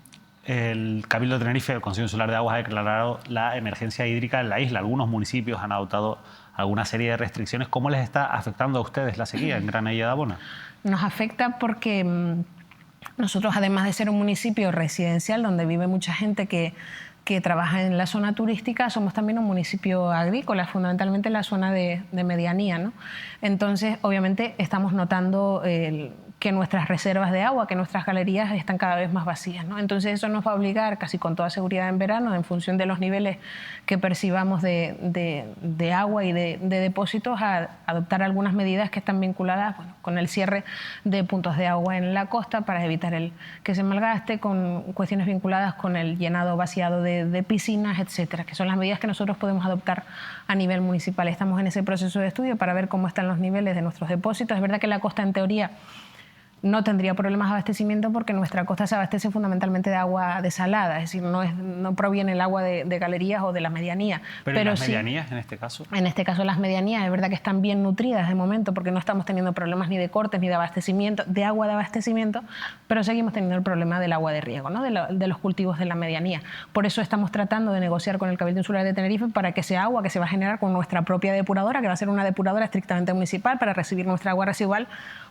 El Cabildo de Tenerife, el Consejo Insular de Aguas, ha declarado la emergencia hídrica en la isla. Algunos municipios han adoptado alguna serie de restricciones. ¿Cómo les está afectando a ustedes la sequía en Granadilla de Abona? Nos afecta porque nosotros, además de ser un municipio residencial donde vive mucha gente que trabaja en la zona turística, somos también un municipio agrícola, fundamentalmente en la zona de medianía, ¿no? Entonces, obviamente, estamos notando que nuestras reservas de agua, que nuestras galerías están cada vez más vacías, ¿no? Entonces, eso nos va a obligar, casi con toda seguridad en verano, en función de los niveles que percibamos de agua y de depósitos, a adoptar algunas medidas que están vinculadas, bueno, con el cierre de puntos de agua en la costa para evitar que se malgaste, con cuestiones vinculadas con el llenado vaciado de piscinas, etcétera, que son las medidas que nosotros podemos adoptar a nivel municipal. Estamos en ese proceso de estudio para ver cómo están los niveles de nuestros depósitos. Es verdad que la costa, en teoría, no tendría problemas de abastecimiento porque nuestra costa se abastece fundamentalmente de agua desalada, es decir, no proviene el agua de galerías o de la medianía. ¿Pero las medianías en este caso? En este caso las medianías es verdad que están bien nutridas de momento porque no estamos teniendo problemas ni de cortes ni de abastecimiento, de agua de abastecimiento, pero seguimos teniendo el problema del agua de riego, ¿no? de los cultivos de la medianía. Por eso estamos tratando de negociar con el Cabildo Insular de Tenerife para que ese agua que se va a generar con nuestra propia depuradora, que va a ser una depuradora estrictamente municipal para recibir nuestra agua residual,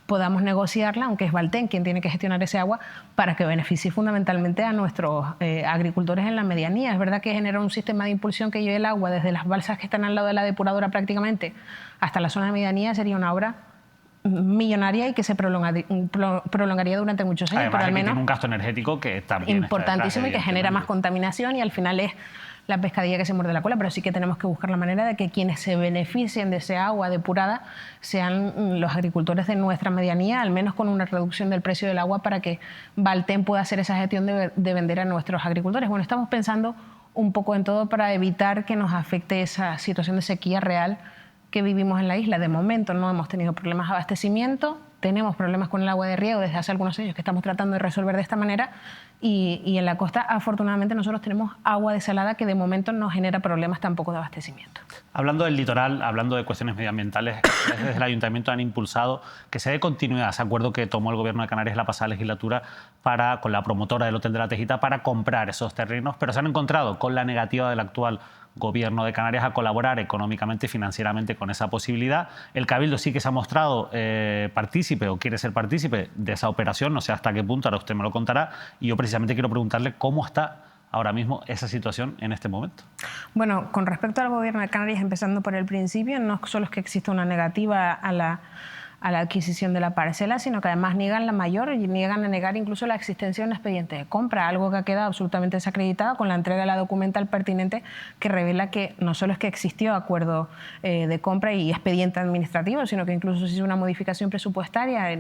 podamos negociarla, aunque es Valten quien tiene que gestionar ese agua, para que beneficie fundamentalmente a nuestros agricultores en la medianía. Es verdad que genera un sistema de impulsión que lleve el agua desde las balsas que están al lado de la depuradora prácticamente hasta la zona de medianía, sería una obra millonaria y que se prolongaría durante muchos años. Además, pero al menos tiene un gasto energético que también importantísimo y que genera más contaminación, y al final es la pescadilla que se muerde la cola, pero sí que tenemos que buscar la manera de que quienes se beneficien de ese agua depurada sean los agricultores de nuestra medianía, al menos con una reducción del precio del agua para que Valten pueda hacer esa gestión de vender a nuestros agricultores. Bueno, estamos pensando un poco en todo para evitar que nos afecte esa situación de sequía real que vivimos en la isla. De momento no hemos tenido problemas de abastecimiento, tenemos problemas con el agua de riego desde hace algunos años que estamos tratando de resolver de esta manera, y en la costa afortunadamente nosotros tenemos agua desalada que de momento no genera problemas tampoco de abastecimiento. Hablando del litoral, hablando de cuestiones medioambientales, desde el Ayuntamiento han impulsado que se dé continuidad a ese acuerdo que tomó el Gobierno de Canarias la pasada legislatura con la promotora del Hotel de la Tejita para comprar esos terrenos, pero se han encontrado con la negativa del actual Gobierno de Canarias a colaborar económicamente y financieramente con esa posibilidad. El Cabildo sí que se ha mostrado partícipe o quiere ser partícipe de esa operación, no sé hasta qué punto, ahora usted me lo contará, y yo precisamente quiero preguntarle cómo está ahora mismo esa situación en este momento. Bueno, con respecto al Gobierno de Canarias, empezando por el principio, no solo es que exista una negativa a la adquisición de la parcela, sino que además niegan la mayor y niegan a negar incluso la existencia de un expediente de compra, algo que ha quedado absolutamente desacreditado con la entrega de la documental pertinente que revela que no solo es que existió acuerdo de compra y expediente administrativo, sino que incluso se hizo una modificación presupuestaria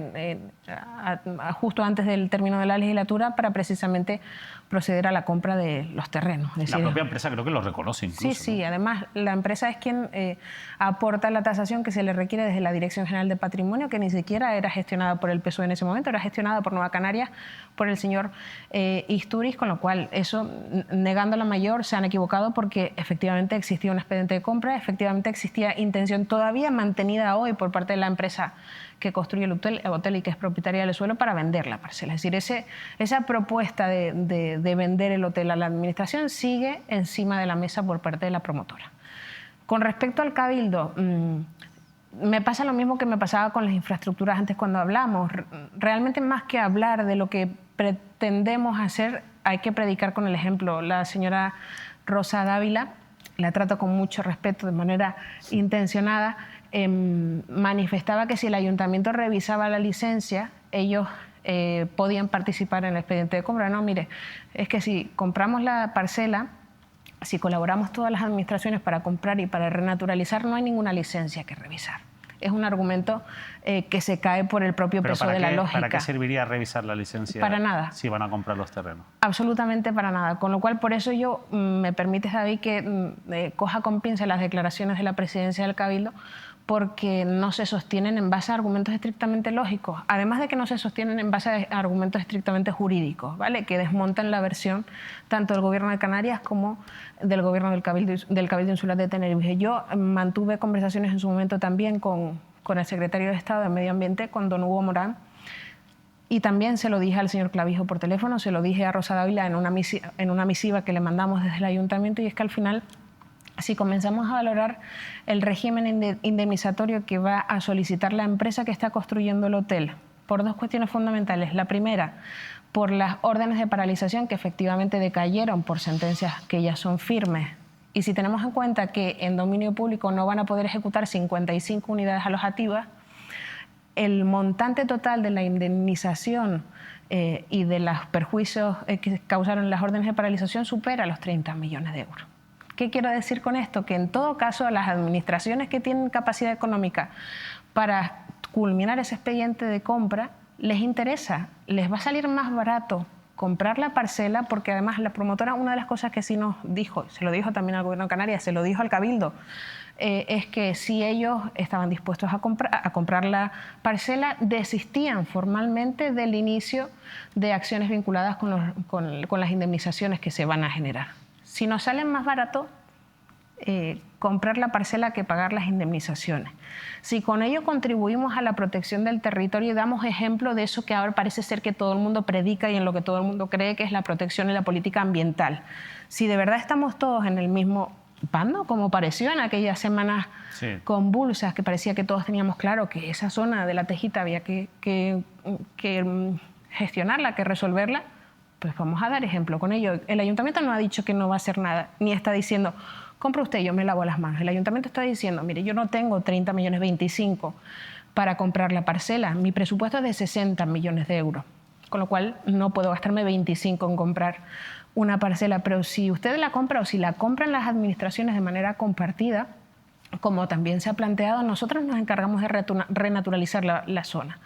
justo antes del término de la legislatura para precisamente proceder a la compra de los terrenos. Es decir, la propia empresa creo que lo reconoce incluso. Sí, sí, ¿no? Además la empresa es quien aporta la tasación que se le requiere desde la Dirección General de Patrimonio, que ni siquiera era gestionada por el PSOE en ese momento, era gestionada por Nueva Canarias, por el señor Isturiz, con lo cual eso, negando la mayor, se han equivocado porque efectivamente existía un expediente de compra, efectivamente existía intención todavía mantenida hoy por parte de la empresa que construye el hotel y que es propietaria del suelo para vender la parcela. Es decir, esa propuesta de vender el hotel a la administración sigue encima de la mesa por parte de la promotora. Con respecto al Cabildo, me pasa lo mismo que me pasaba con las infraestructuras antes cuando hablamos. Realmente, más que hablar de lo que pretendemos hacer, hay que predicar con el ejemplo. La señora Rosa Dávila, la trato con mucho respeto, de manera intencionada, manifestaba que si el ayuntamiento revisaba la licencia, ellos podían participar en el expediente de compra. No, mire, es que si compramos la parcela, si colaboramos todas las administraciones para comprar y para renaturalizar, no hay ninguna licencia que revisar. Es un argumento que se cae por el propio peso de la lógica. ¿Para qué serviría revisar la licencia? Para nada. Si van a comprar los terrenos. Absolutamente para nada. Con lo cual, por eso me permites, David, que coja con pinza las declaraciones de la presidencia del Cabildo, porque no se sostienen en base a argumentos estrictamente lógicos, además de que no se sostienen en base a argumentos estrictamente jurídicos, ¿vale? Que desmontan la versión tanto del Gobierno de Canarias como del Gobierno del Cabildo Insular de Tenerife. Yo mantuve conversaciones en su momento también con el secretario de Estado de Medio Ambiente, con don Hugo Morán, y también se lo dije al señor Clavijo por teléfono, se lo dije a Rosa Dávila en una misiva que le mandamos desde el ayuntamiento, y es que al final, si comenzamos a valorar el régimen indemnizatorio que va a solicitar la empresa que está construyendo el hotel, por dos cuestiones fundamentales. La primera, por las órdenes de paralización que efectivamente decayeron por sentencias que ya son firmes. Y si tenemos en cuenta que en dominio público no van a poder ejecutar 55 unidades alojativas, el montante total de la indemnización y de los perjuicios que causaron las órdenes de paralización supera los 30 millones de euros. ¿Qué quiero decir con esto? Que en todo caso las administraciones que tienen capacidad económica para culminar ese expediente de compra, les interesa, les va a salir más barato comprar la parcela, porque además la promotora, una de las cosas que sí nos dijo, se lo dijo también al Gobierno de Canarias, se lo dijo al Cabildo, es que si ellos estaban dispuestos a comprar la parcela, desistían formalmente del inicio de acciones vinculadas con las indemnizaciones que se van a generar. Si nos salen más barato comprar la parcela que pagar las indemnizaciones. Si con ello contribuimos a la protección del territorio y damos ejemplo de eso que ahora parece ser que todo el mundo predica y en lo que todo el mundo cree, que es la protección y la política ambiental. Si de verdad estamos todos en el mismo bando, como pareció en aquellas semanas convulsas, que parecía que todos teníamos claro que esa zona de la Tejita había que gestionarla, que resolverla, pues vamos a dar ejemplo con ello. El ayuntamiento no ha dicho que no va a hacer nada, ni está diciendo, compra usted, yo me lavo las manos. El ayuntamiento está diciendo, mire, yo no tengo 30 millones 25 para comprar la parcela, mi presupuesto es de 60 millones de euros, con lo cual no puedo gastarme 25 en comprar una parcela, pero si usted la compra o si la compran las administraciones de manera compartida, como también se ha planteado, nosotros nos encargamos de renaturalizar la zona,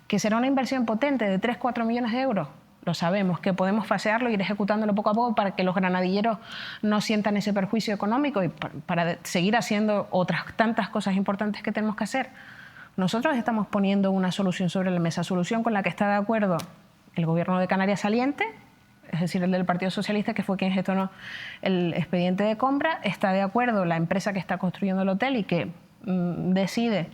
que será una inversión potente de 3-4 millones de euros. Lo sabemos, que podemos fasearlo, ir ejecutándolo poco a poco para que los granadilleros no sientan ese perjuicio económico y para seguir haciendo otras tantas cosas importantes que tenemos que hacer. Nosotros estamos poniendo una solución sobre la mesa, solución con la que está de acuerdo el Gobierno de Canarias saliente, es decir, el del Partido Socialista, que fue quien gestionó el expediente de compra, está de acuerdo la empresa que está construyendo el hotel y que decide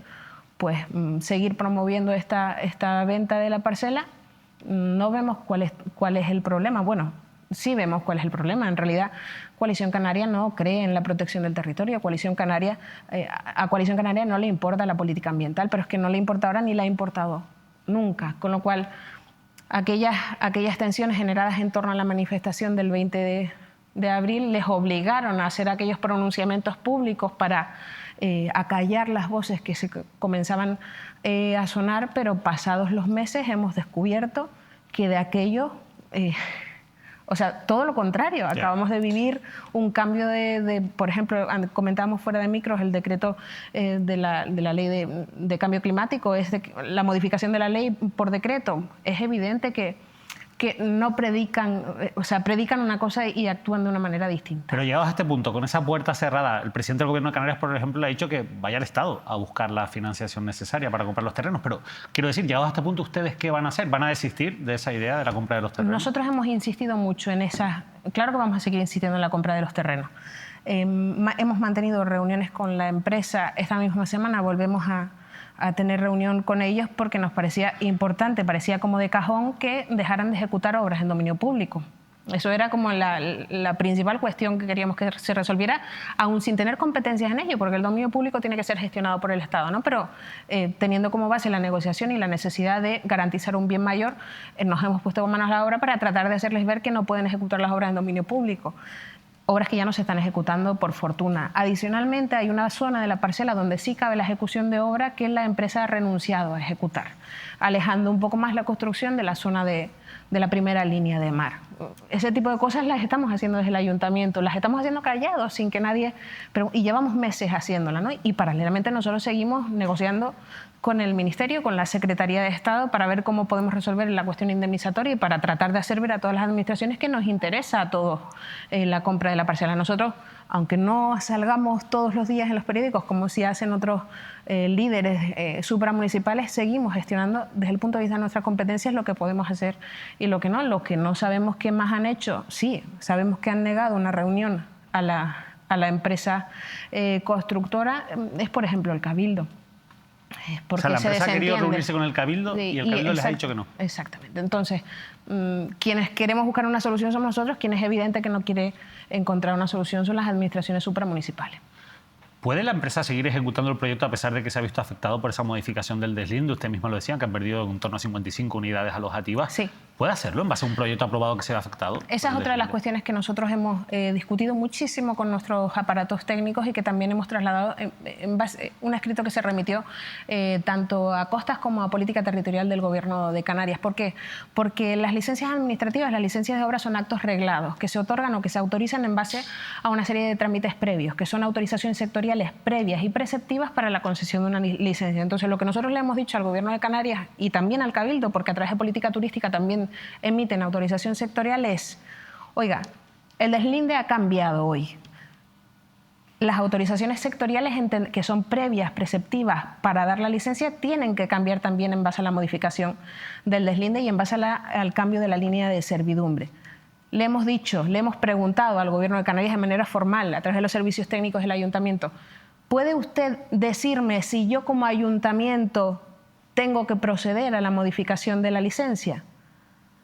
pues, seguir promoviendo esta venta de la parcela. No vemos cuál es el problema. Bueno, sí vemos cuál es el problema. En realidad, Coalición Canaria no cree en la protección del territorio. A Coalición Canaria no le importa la política ambiental, pero es que no le importa ahora ni la ha importado nunca. Con lo cual, aquellas tensiones generadas en torno a la manifestación del 20 de abril les obligaron a hacer aquellos pronunciamientos públicos para acallar las voces que se comenzaban a sonar, pero pasados los meses hemos descubierto que de aquello, o sea, todo lo contrario. Acabamos de vivir un cambio por ejemplo, comentábamos fuera de micros el decreto de la ley de cambio climático, la modificación de la ley por decreto. Es evidente que no predican, o sea, predican una cosa y actúan de una manera distinta. Pero llegados a este punto, con esa puerta cerrada, el presidente del Gobierno de Canarias, por ejemplo, le ha dicho que vaya al Estado a buscar la financiación necesaria para comprar los terrenos. Pero quiero decir, llegados a este punto, ¿ustedes qué van a hacer? ¿Van a desistir de esa idea de la compra de los terrenos? Nosotros hemos insistido mucho en esa. Claro que vamos a seguir insistiendo en la compra de los terrenos. Hemos mantenido reuniones con la empresa. Esta misma semana volvemos a tener reunión con ellos porque nos parecía importante, parecía como de cajón que dejaran de ejecutar obras en dominio público. Eso era como la principal cuestión que queríamos que se resolviera, aún sin tener competencias en ello, porque el dominio público tiene que ser gestionado por el Estado, ¿no? Pero teniendo como base la negociación y la necesidad de garantizar un bien mayor, nos hemos puesto manos a la obra para tratar de hacerles ver que no pueden ejecutar las obras en dominio público. Obras que ya no se están ejecutando, por fortuna. Adicionalmente, hay una zona de la parcela donde sí cabe la ejecución de obra que la empresa ha renunciado a ejecutar, alejando un poco más la construcción de la zona de de la primera línea de mar. Ese tipo de cosas las estamos haciendo desde el ayuntamiento, las estamos haciendo callados, sin que nadie... y llevamos meses haciéndola, ¿no? Y paralelamente nosotros seguimos negociando con el Ministerio, con la Secretaría de Estado, para ver cómo podemos resolver la cuestión indemnizatoria y para tratar de hacer ver a todas las administraciones que nos interesa a todos la compra de la parcela. Nosotros, aunque no salgamos todos los días en los periódicos, como si hacen otros líderes supramunicipales, seguimos gestionando desde el punto de vista de nuestras competencias lo que podemos hacer y lo que no. Lo que no sabemos qué más han hecho, sí, sabemos que han negado una reunión a la empresa constructora, es por ejemplo el Cabildo. O sea, la empresa ha querido reunirse con el Cabildo y el Cabildo les ha dicho que no. Exactamente. Entonces, quienes queremos buscar una solución somos nosotros, quien es evidente que no quiere encontrar una solución son las administraciones supramunicipales. ¿Puede la empresa seguir ejecutando el proyecto a pesar de que se ha visto afectado por esa modificación del deslinde? Usted mismo lo decía, que han perdido en torno a 55 unidades alojativas. Sí. ¿Puede hacerlo en base a un proyecto aprobado que se ha afectado? Esa es otra de las cuestiones que nosotros hemos discutido muchísimo con nuestros aparatos técnicos y que también hemos trasladado en base un escrito que se remitió tanto a Costas como a Política Territorial del Gobierno de Canarias. ¿Por qué? Porque las licencias administrativas, las licencias de obra son actos reglados que se otorgan o que se autorizan en base a una serie de trámites previos, que son autorizaciones sectoriales previas y preceptivas para la concesión de una licencia. Entonces, lo que nosotros le hemos dicho al Gobierno de Canarias y también al Cabildo, porque a través de política turística también emiten autorización sectorial, es, oiga, el deslinde ha cambiado hoy. Las autorizaciones sectoriales que son previas, preceptivas para dar la licencia, tienen que cambiar también en base a la modificación del deslinde y en base al cambio de la línea de servidumbre. Le hemos dicho, le hemos preguntado al Gobierno de Canarias de manera formal, a través de los servicios técnicos del ayuntamiento, ¿puede usted decirme si yo como ayuntamiento tengo que proceder a la modificación de la licencia?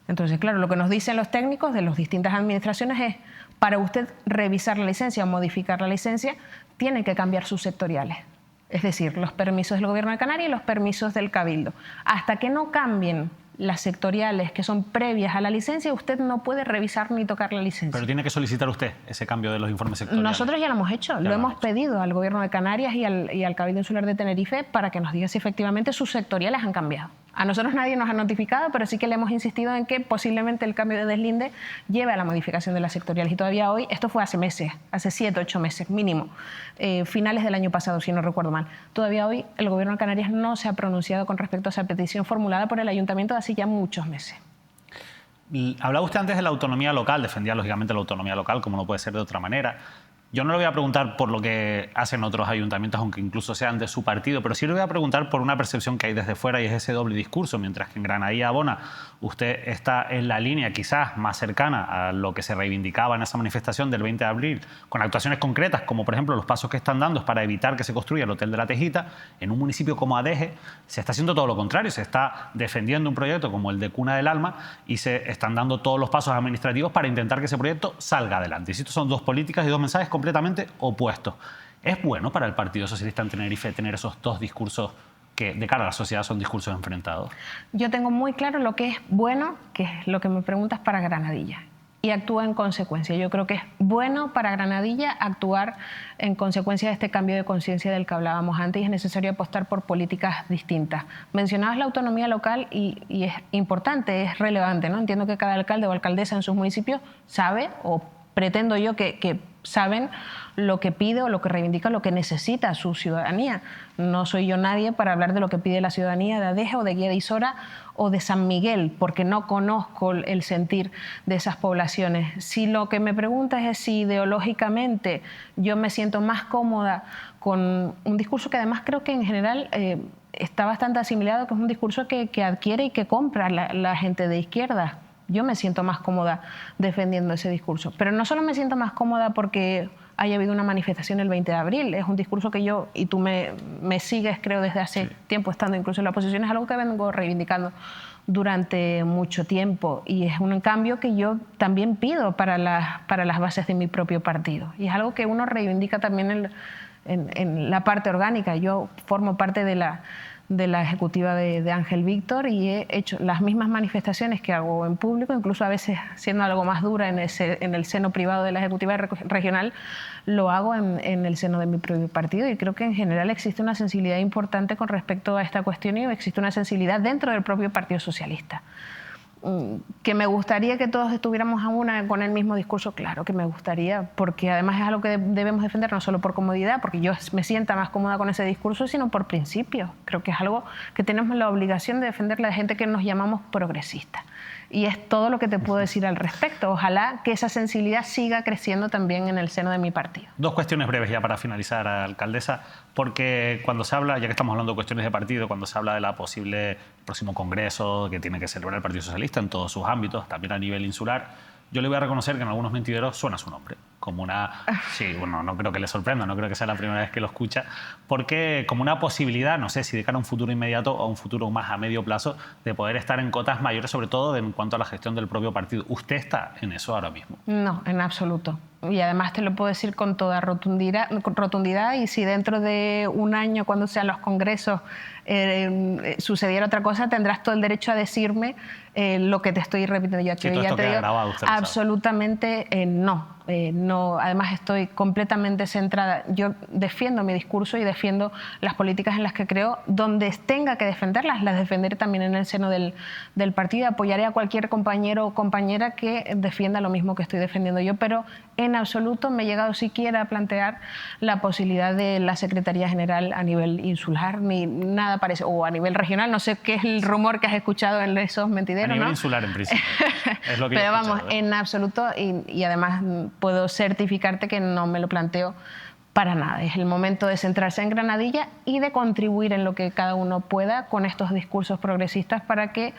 Entonces, claro, lo que nos dicen los técnicos de las distintas administraciones es, para usted revisar la licencia o modificar la licencia, tiene que cambiar sus sectoriales. Es decir, los permisos del Gobierno de Canarias y los permisos del Cabildo. Hasta que no cambien las sectoriales que son previas a la licencia, usted no puede revisar ni tocar la licencia. Pero tiene que solicitar usted ese cambio de los informes sectoriales. Nosotros ya lo hemos hecho, lo hemos pedido al Gobierno de Canarias y al Cabildo Insular de Tenerife para que nos diga si efectivamente sus sectoriales han cambiado. A nosotros nadie nos ha notificado, pero sí que le hemos insistido en que posiblemente el cambio de deslinde lleve a la modificación de las sectoriales. Y todavía hoy, esto fue hace meses, hace 7, 8 meses mínimo, finales del año pasado, si no recuerdo mal. Todavía hoy el Gobierno de Canarias no se ha pronunciado con respecto a esa petición formulada por el Ayuntamiento de hace ya muchos meses. Hablaba usted antes de la autonomía local, defendía lógicamente la autonomía local, como no puede ser de otra manera. Yo no le voy a preguntar por lo que hacen otros ayuntamientos, aunque incluso sean de su partido, pero sí le voy a preguntar por una percepción que hay desde fuera y es ese doble discurso. Mientras que en Granadilla Abona usted está en la línea quizás más cercana a lo que se reivindicaba en esa manifestación del 20 de abril, con actuaciones concretas, como por ejemplo los pasos que están dando para evitar que se construya el Hotel de la Tejita. En un municipio como Adeje se está haciendo todo lo contrario, se está defendiendo un proyecto como el de Cuna del Alma y se están dando todos los pasos administrativos para intentar que ese proyecto salga adelante. Y estos son dos políticas y dos mensajes completamente opuestos. ¿Es bueno para el Partido Socialista en Tenerife tener esos dos discursos que de cara a la sociedad son discursos enfrentados? Yo tengo muy claro lo que es bueno, que es lo que me preguntas, para Granadilla, y actúa en consecuencia. Yo creo que es bueno para Granadilla actuar en consecuencia de este cambio de conciencia del que hablábamos antes, y es necesario apostar por políticas distintas. Mencionabas la autonomía local y es importante, es relevante, ¿no? Entiendo que cada alcalde o alcaldesa en sus municipios sabe, o pretendo yo que saben lo que pide o lo que reivindica, lo que necesita su ciudadanía. No soy yo nadie para hablar de lo que pide la ciudadanía de Adeje o de Guía de Isora o de San Miguel, porque no conozco el sentir de esas poblaciones. Si lo que me preguntas es si ideológicamente yo me siento más cómoda con un discurso que además creo que en general está bastante asimilado, que es un discurso que adquiere y que compra la gente de izquierda. Yo me siento más cómoda defendiendo ese discurso. Pero no solo me siento más cómoda porque haya habido una manifestación el 20 de abril. Es un discurso que yo, y tú me sigues, creo, desde hace tiempo, estando incluso en la oposición, es algo que vengo reivindicando durante mucho tiempo. Y es un cambio que yo también pido para las bases de mi propio partido. Y es algo que uno reivindica también en la parte orgánica. Yo formo parte de la ejecutiva de Ángel Víctor y he hecho las mismas manifestaciones que hago en público, incluso a veces siendo algo más dura en el seno privado de la ejecutiva regional, lo hago en el seno de mi propio partido, y creo que en general existe una sensibilidad importante con respecto a esta cuestión y existe una sensibilidad dentro del propio Partido Socialista. que me gustaría que todos estuviéramos a una con el mismo discurso, claro que me gustaría, porque además es algo que debemos defender no solo por comodidad, porque yo me sienta más cómoda con ese discurso, sino por principio. Creo que es algo que tenemos la obligación de defender la gente que nos llamamos progresistas. Y es todo lo que te puedo decir al respecto. Ojalá que esa sensibilidad siga creciendo también en el seno de mi partido. Dos cuestiones breves ya para finalizar, alcaldesa, porque cuando se habla, ya que estamos hablando de cuestiones de partido, cuando se habla de la posible próximo congreso que tiene que celebrar el Partido Socialista en todos sus ámbitos, también a nivel insular, yo le voy a reconocer que en algunos mentideros suena su nombre, como una... Sí, bueno, no creo que le sorprenda, no creo que sea la primera vez que lo escucha, porque como una posibilidad, no sé si de cara a un futuro inmediato o a un futuro más a medio plazo, de poder estar en cotas mayores, sobre todo en cuanto a la gestión del propio partido. ¿Usted está en eso ahora mismo? No, en absoluto. Y además te lo puedo decir con toda rotundidad, y si dentro de un año, cuando sean los congresos, sucediera otra cosa, tendrás todo el derecho a decirme lo que te estoy repitiendo yo aquí. Sí, todo ya esto te queda digo, grabado, usted absolutamente no. No. Además estoy completamente centrada. Yo defiendo mi discurso y defiendo las políticas en las que creo. Donde tenga que defenderlas, las defenderé también en el seno del partido. Apoyaré a cualquier compañero o compañera que defienda lo mismo que estoy defendiendo yo, pero en absoluto me he llegado siquiera a plantear la posibilidad de la Secretaría General a nivel insular, ni nada parecido, o a nivel regional. No sé qué es el rumor que has escuchado en esos mentideros. A nivel ¿no? Insular, en principio. Es lo que pero yo he vamos, escuchado, ¿eh? En absoluto, y además puedo certificarte que no me lo planteo para nada. Es el momento de centrarse en Granadilla y de contribuir en lo que cada uno pueda con estos discursos progresistas para que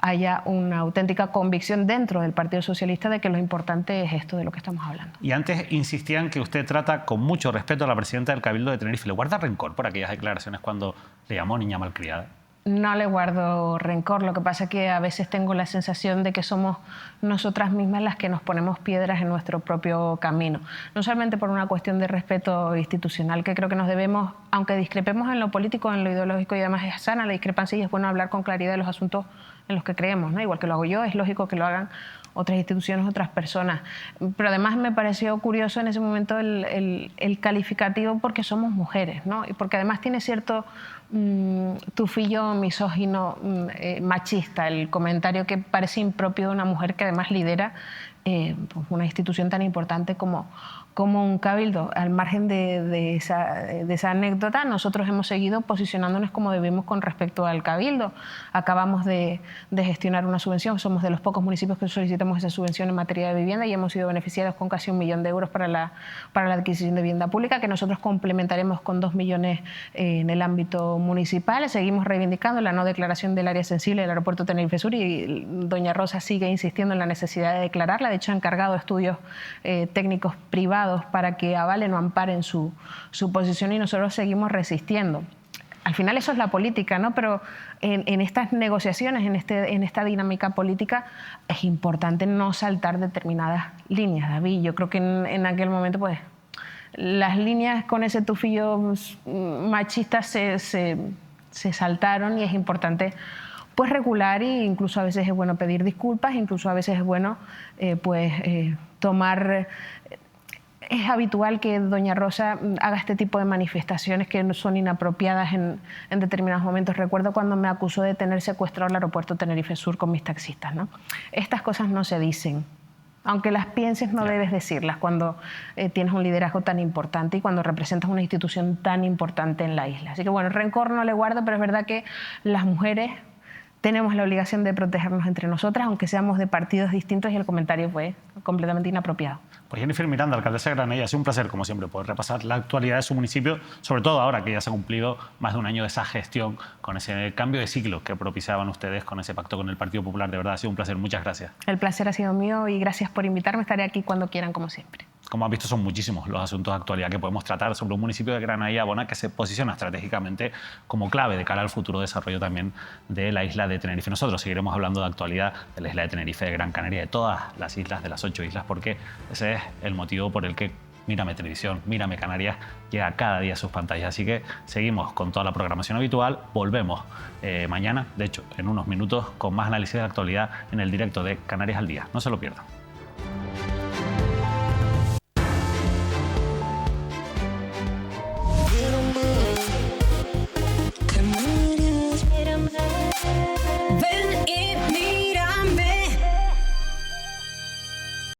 haya una auténtica convicción dentro del Partido Socialista de que lo importante es esto de lo que estamos hablando. Y antes insistían que usted trata con mucho respeto a la presidenta del Cabildo de Tenerife. ¿Le guarda rencor por aquellas declaraciones cuando le llamó niña malcriada? No le guardo rencor, lo que pasa es que a veces tengo la sensación de que somos nosotras mismas las que nos ponemos piedras en nuestro propio camino. No solamente por una cuestión de respeto institucional, que creo que nos debemos, aunque discrepemos en lo político, en lo ideológico y además es sana la discrepancia y es bueno hablar con claridad de los asuntos en los que creemos, ¿no? Igual que lo hago yo, es lógico que lo hagan otras instituciones, otras personas. Pero además me pareció curioso en ese momento el calificativo porque somos mujeres, ¿no? Y porque además tiene cierto tufillo misógino, machista, el comentario que parece impropio de una mujer que además lidera pues una institución tan importante como un cabildo. Al margen de esa anécdota, nosotros hemos seguido posicionándonos como debemos con respecto al cabildo. Acabamos de gestionar una subvención, somos de los pocos municipios que solicitamos esa subvención en materia de vivienda y hemos sido beneficiados con casi 1 millón de euros para la adquisición de vivienda pública, que nosotros complementaremos con 2 millones en el ámbito municipal. Seguimos reivindicando la no declaración del área sensible del aeropuerto Tenerife Sur y doña Rosa sigue insistiendo en la necesidad de declararla. De hecho, ha encargado estudios técnicos privados para que avalen o amparen su posición y nosotros seguimos resistiendo. Al final eso es la política, ¿no? Pero en estas negociaciones, en esta dinámica política, es importante no saltar determinadas líneas, David. Yo creo que en aquel momento, pues, las líneas con ese tufillo machista se saltaron y es importante pues regular, e incluso a veces es bueno pedir disculpas, incluso a veces es bueno tomar... Es habitual que doña Rosa haga este tipo de manifestaciones que no son inapropiadas en determinados momentos. Recuerdo cuando me acusó de tener secuestrado el aeropuerto Tenerife Sur con mis taxistas, ¿no? Estas cosas no se dicen. Aunque las pienses, no debes decirlas cuando tienes un liderazgo tan importante y cuando representas una institución tan importante en la isla. Así que bueno, rencor no le guardo, pero es verdad que las mujeres tenemos la obligación de protegernos entre nosotras, aunque seamos de partidos distintos, y el comentario fue completamente inapropiado. Pues Jennifer Miranda, alcaldesa de Granadilla, ha sido un placer, como siempre, poder repasar la actualidad de su municipio, sobre todo ahora que ya se ha cumplido más de un año de esa gestión, con ese cambio de ciclo que propiciaban ustedes con ese pacto con el Partido Popular. De verdad, ha sido un placer. Muchas gracias. El placer ha sido mío y gracias por invitarme. Estaré aquí cuando quieran, como siempre. Como has visto, son muchísimos los asuntos de actualidad que podemos tratar sobre un municipio de Granadilla Bona que se posiciona estratégicamente como clave de cara al futuro desarrollo también de la isla de Tenerife. Nosotros seguiremos hablando de actualidad de la isla de Tenerife, de Gran Canaria, de todas las islas, de las 8 islas, porque ese es el motivo por el que Mírame Televisión, Mírame Canarias llega cada día a sus pantallas. Así que seguimos con toda la programación habitual. Volvemos mañana, de hecho, en unos minutos, con más análisis de actualidad en el directo de Canarias al Día. No se lo pierdan.